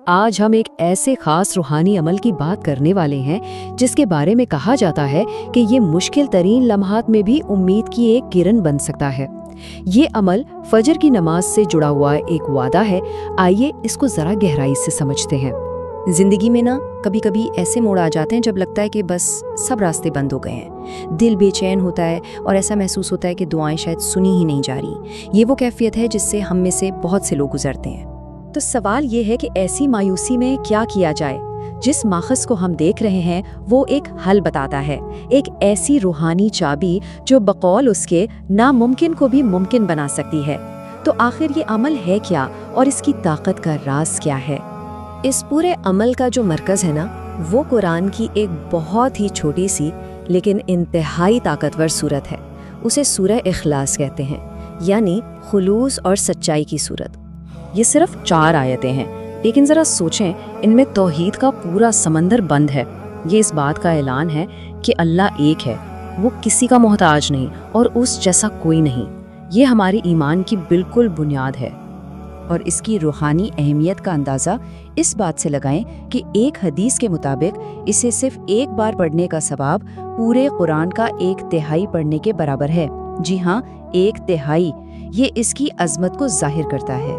آج ہم ایک ایسے خاص روحانی عمل کی بات کرنے والے ہیں جس کے بارے میں کہا جاتا ہے کہ یہ مشکل ترین لمحات میں بھی امید کی ایک کرن بن سکتا ہے۔ یہ عمل فجر کی نماز سے جڑا ہوا ایک وعدہ ہے۔ آئیے اس کو ذرا گہرائی سے سمجھتے ہیں۔ زندگی میں کبھی کبھی ایسے موڑ آ جاتے ہیں جب لگتا ہے کہ بس سب راستے بند ہو گئے ہیں، دل بے چین ہوتا ہے اور ایسا محسوس ہوتا ہے کہ دعائیں شاید سنی ہی نہیں جا رہی۔ یہ وہ کیفیت ہے جس سے ہم میں سے بہت سے لوگ گزرتے ہیں۔ تو سوال یہ ہے کہ ایسی مایوسی میں کیا کیا جائے؟ جس ماخذ کو ہم دیکھ رہے ہیں وہ ایک حل بتاتا ہے، ایک ایسی روحانی چابی جو بقول اس کے ناممکن کو بھی ممکن بنا سکتی ہے۔ تو آخر یہ عمل ہے کیا اور اس کی طاقت کا راز کیا ہے؟ اس پورے عمل کا جو مرکز ہے وہ قرآن کی ایک بہت ہی چھوٹی سی لیکن انتہائی طاقتور سورت ہے۔ اسے سورہ اخلاص کہتے ہیں، یعنی خلوص اور سچائی کی سورت۔ یہ صرف 4 آیتیں ہیں، لیکن ذرا سوچیں، ان میں توحید کا پورا سمندر بند ہے۔ یہ اس بات کا اعلان ہے کہ اللہ ایک ہے، وہ کسی کا محتاج نہیں اور اس جیسا کوئی نہیں۔ یہ ہمارے ایمان کی بالکل بنیاد ہے۔ اور اس کی روحانی اہمیت کا اندازہ اس بات سے لگائیں کہ ایک حدیث کے مطابق اسے صرف ایک بار پڑھنے کا ثواب پورے قرآن کا 1/3 پڑھنے کے برابر ہے۔ جی ہاں، 1/3۔ یہ اس کی عظمت کو ظاہر کرتا ہے۔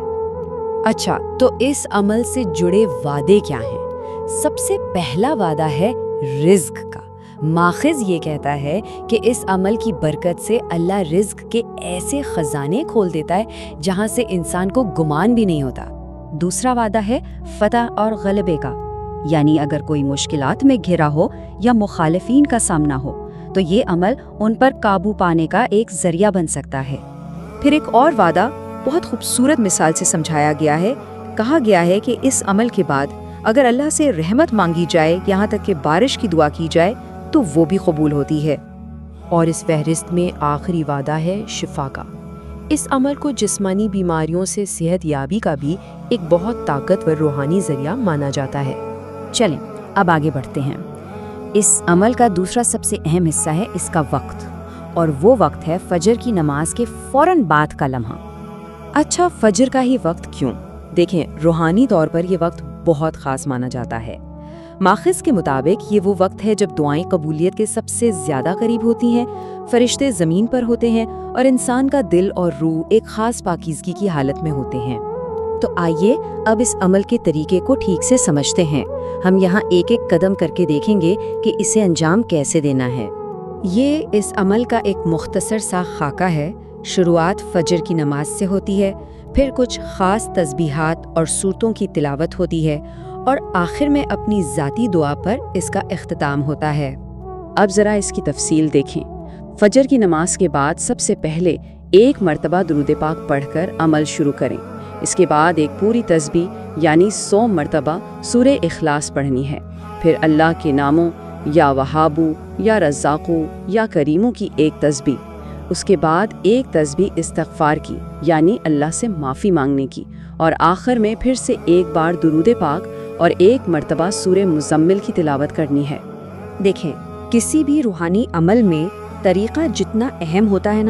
اچھا، تو اس عمل سے جڑے وعدے کیا ہیں؟ سب سے پہلا وعدہ ہے رزق کا۔ ماخذ یہ کہتا ہے کہ اس عمل کی برکت سے اللہ رزق کے ایسے خزانے کھول دیتا ہے جہاں سے انسان کو گمان بھی نہیں ہوتا۔ دوسرا وعدہ ہے فتح اور غلبے کا، یعنی اگر کوئی مشکلات میں گھرا ہو یا مخالفین کا سامنا ہو تو یہ عمل ان پر قابو پانے کا ایک ذریعہ بن سکتا ہے۔ پھر ایک اور وعدہ بہت خوبصورت مثال سے سمجھایا گیا ہے۔ کہا گیا ہے کہ اس عمل کے بعد اگر اللہ سے رحمت مانگی جائے، یہاں تک کہ بارش کی دعا کی جائے، تو وہ بھی قبول ہوتی ہے۔ اور اس فہرست میں آخری وعدہ ہے شفا کا۔ اس عمل کو جسمانی بیماریوں سے صحت یابی کا بھی ایک بہت طاقتور روحانی ذریعہ مانا جاتا ہے۔ چلیں اب آگے بڑھتے ہیں۔ اس عمل کا دوسرا سب سے اہم حصہ ہے اس کا وقت، اور وہ وقت ہے فجر کی نماز کے فوراً بعد کا لمحہ۔ اچھا، فجر کا ہی وقت کیوں؟ دیکھیں، روحانی طور پر یہ وقت بہت خاص مانا جاتا ہے۔ ماخذ کے مطابق یہ وہ وقت ہے جب دعائیں قبولیت کے سب سے زیادہ قریب ہوتی ہیں، فرشتے زمین پر ہوتے ہیں اور انسان کا دل اور روح ایک خاص پاکیزگی کی حالت میں ہوتے ہیں۔ تو آئیے اب اس عمل کے طریقے کو ٹھیک سے سمجھتے ہیں۔ ہم یہاں ایک ایک قدم کر کے دیکھیں گے کہ اسے انجام کیسے دینا ہے۔ یہ اس عمل کا ایک مختصر سا خاکہ ہے۔ شروعات فجر کی نماز سے ہوتی ہے، پھر کچھ خاص تسبیحات اور سورتوں کی تلاوت ہوتی ہے، اور آخر میں اپنی ذاتی دعا پر اس کا اختتام ہوتا ہے۔ اب ذرا اس کی تفصیل دیکھیں۔ فجر کی نماز کے بعد سب سے پہلے 1 مرتبہ درود پاک پڑھ کر عمل شروع کریں۔ اس کے بعد ایک پوری تسبیح یعنی 100 مرتبہ سورہ اخلاص پڑھنی ہے۔ پھر اللہ کے ناموں یا وہابو یا رزاقو یا کریمو کی ایک تسبیح، اس کے بعد ایک تسبیح استغفار کی یعنی اللہ سے معافی مانگنے کی، اور آخر میں پھر سے ایک بار درود پاک اور 1 مرتبہ سورہ مزمل کی تلاوت کرنی ہے۔ دیکھیں، کسی بھی روحانی عمل میں طریقہ جتنا اہم ہوتا ہے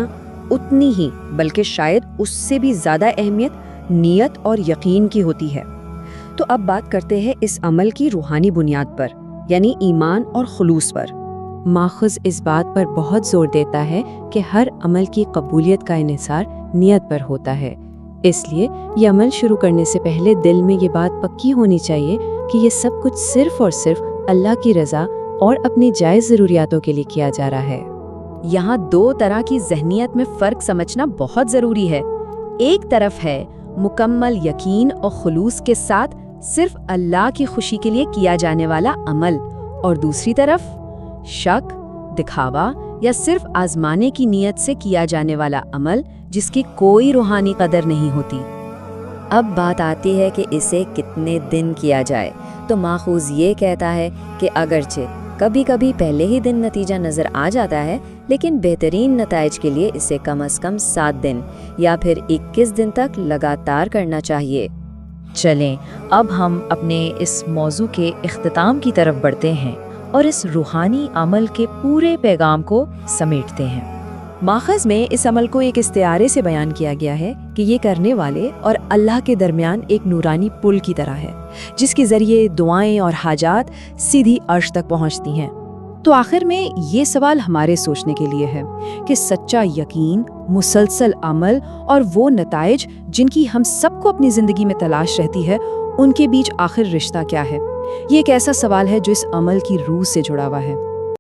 اتنی ہی بلکہ شاید اس سے بھی زیادہ اہمیت نیت اور یقین کی ہوتی ہے۔ تو اب بات کرتے ہیں اس عمل کی روحانی بنیاد پر، یعنی ایمان اور خلوص پر۔ ماخذ اس بات پر بہت زور دیتا ہے کہ ہر عمل کی قبولیت کا انحصار نیت پر ہوتا ہے۔ اس لیے یہ عمل شروع کرنے سے پہلے دل میں یہ بات پکی ہونی چاہیے کہ یہ سب کچھ صرف اور صرف اللہ کی رضا اور اپنی جائز ضروریاتوں کے لیے کیا جا رہا ہے۔ یہاں 2 طرح کی ذہنیت میں فرق سمجھنا بہت ضروری ہے۔ ایک طرف ہے مکمل یقین اور خلوص کے ساتھ صرف اللہ کی خوشی کے لیے کیا جانے والا عمل، اور دوسری طرف شک، دکھاوا یا صرف آزمانے کی نیت سے کیا جانے والا عمل جس کی کوئی روحانی قدر نہیں ہوتی۔ اب بات آتی ہے کہ اسے کتنے دن کیا جائے۔ تو ماخوذ یہ کہتا ہے کہ اگرچہ کبھی کبھی پہلے ہی دن نتیجہ نظر آ جاتا ہے، لیکن بہترین نتائج کے لیے اسے کم از کم 7 دن یا پھر 21 دن تک لگاتار کرنا چاہیے۔ چلیں اب ہم اپنے اس موضوع کے اختتام کی طرف بڑھتے ہیں اور اس روحانی عمل کے پورے پیغام کو سمیٹتے ہیں۔ ماخذ میں اس عمل کو ایک استعارے سے بیان کیا گیا ہے کہ یہ کرنے والے اور اللہ کے درمیان ایک نورانی پل کی طرح ہے، جس کے ذریعے دعائیں اور حاجات سیدھی عرش تک پہنچتی ہیں۔ تو آخر میں یہ سوال ہمارے سوچنے کے لیے ہے کہ سچا یقین، مسلسل عمل اور وہ نتائج جن کی ہم سب کو اپنی زندگی میں تلاش رہتی ہے، ان کے بیچ آخر رشتہ کیا ہے؟ یہ ایک ایسا سوال ہے جو اس عمل کی روح سے جڑا ہوا ہے۔